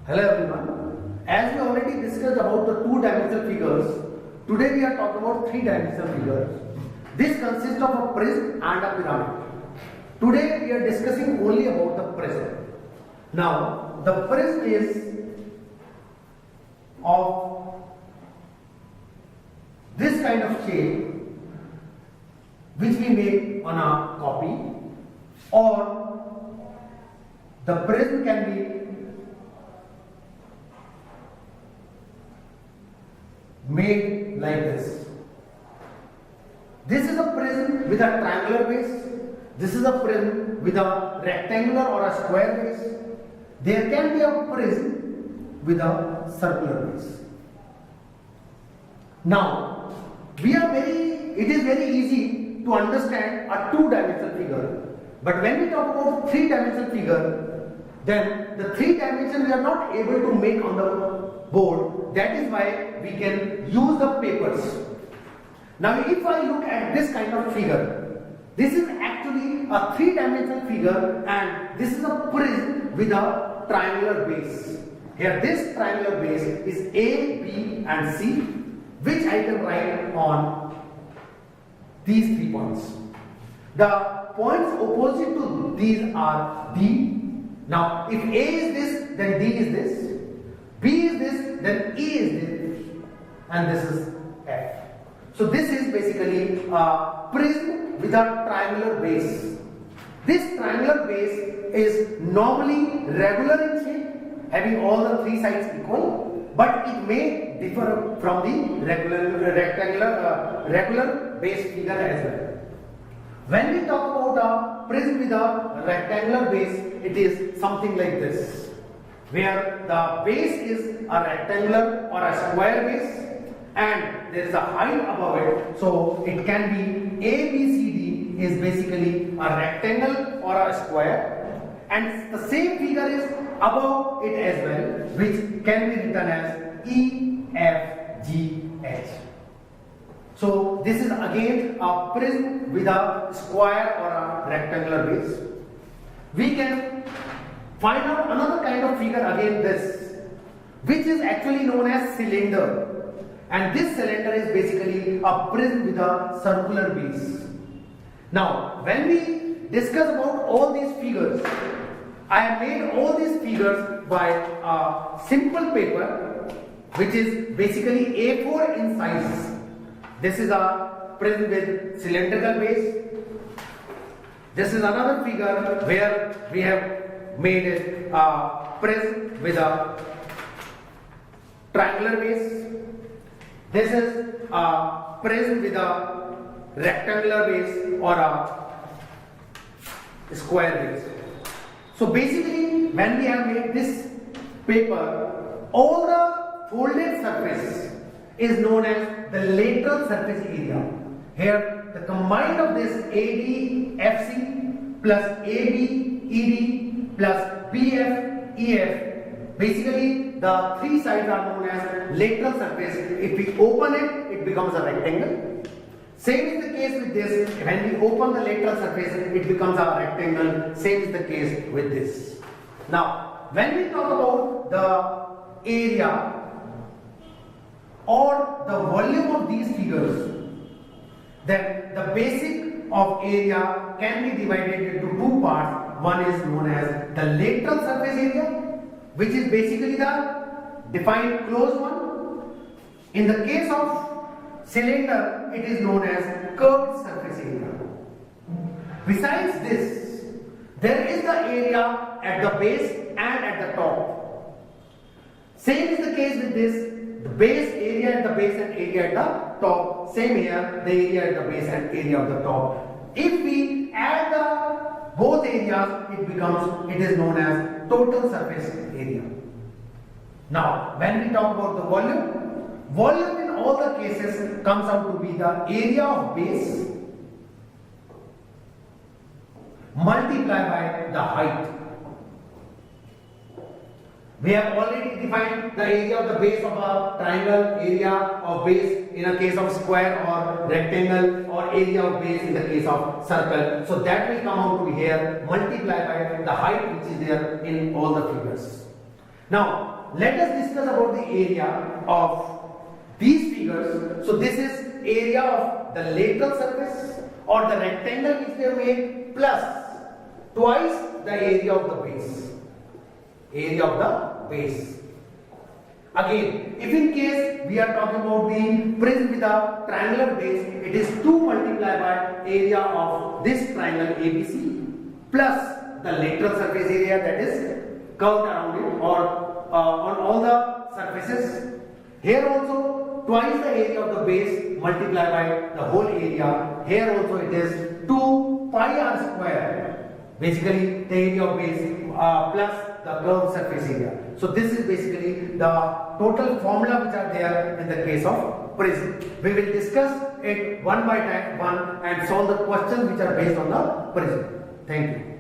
Hello everyone. As we already discussed about the two-dimensional figures, today we are talking about three-dimensional figures. This consists of a prism and a pyramid. Today we are discussing only about the prism. Now, the prism is of this kind of shape which we make on a copy, or the prism can be made like this. This is a prism with a triangular base. This is a prism with a rectangular or a square base. There can be a prism with a circular base. Now, it is very easy to understand a two-dimensional figure. But when we talk about three-dimensional figure, then the three dimensions we are not able to make on the board. That is why we can use the papers. Now, if I look at this kind of figure, this is actually a three-dimensional figure, and this is a prism with a triangular base. Here, this triangular base is A, B, and C, which I can write on these 3 points. The points opposite to these are D. Now, if A is this, then D is this. B is this, then E is this, and this is F. So this is basically a prism with a triangular base. This triangular base is normally regular in shape, having all the 3 sides equal, but it may differ from the regular base figure as well. When we talk about a prism with a rectangular base, it is something like this, where the base is a rectangular or a square base, and there is a height above it, so it can be A, B, C, D is basically a rectangle or a square, and the same figure is above it as well, which can be written as E, F, G, H. So this is again a prism with a square or a rectangular base. We can find out another kind of figure again, this, which is actually known as cylinder. And this cylinder is basically a prism with a circular base. Now, when we discuss about all these figures, I have made all these figures by a simple paper, which is basically A4 in size. This is a prism with cylindrical base. This is another figure where we have made it a prism with a triangular base. This is a prism with a rectangular base or a square base. So basically, when we have made this paper, all the folded surface is known as the lateral surface area. Here, the combine of this ADFC plus AB ED plus BF EF, basically the 3 sides are known as lateral surface. If we open it, it becomes a rectangle. Same is the case with this. When we open the lateral surface, it becomes a rectangle. Same is the case with this. Now, when we talk about the area or the volume of these figures, then the basic of area can be divided into 2 parts. One is known as the lateral surface area, which is basically the defined closed one. In the case of cylinder, it is known as curved surface area. Besides this, there is the area at the base and at the top. Same is the case with this. The base area at the base and area at the top. Same here, the area at the base and area of the top. If we add both areas, it is known as total surface area. Now, when we talk about the volume in all the cases comes out to be the area of base multiplied by the height. We have already defined the area of the base of a triangle, area of base in a case of square or rectangle, or area of base in the case of circle. So that will come out to be here multiplied by the height which is there in all the figures. Now, let us discuss about the area of these figures. So this is area of the lateral surface or the rectangle which they have made plus twice the area of the base. Area of the base. Again, if in case we are talking about the prism with a triangular base, it is 2 multiplied by area of this triangle ABC plus the lateral surface area that is curved around it or on all the surfaces. Here also twice the area of the base multiplied by the whole area. Here also it is 2 pi r square. Basically the area of base plus the curved surface area. So this is basically the total formula which are there in the case of prism. We will discuss it one by one and solve the questions which are based on the prism. Thank you.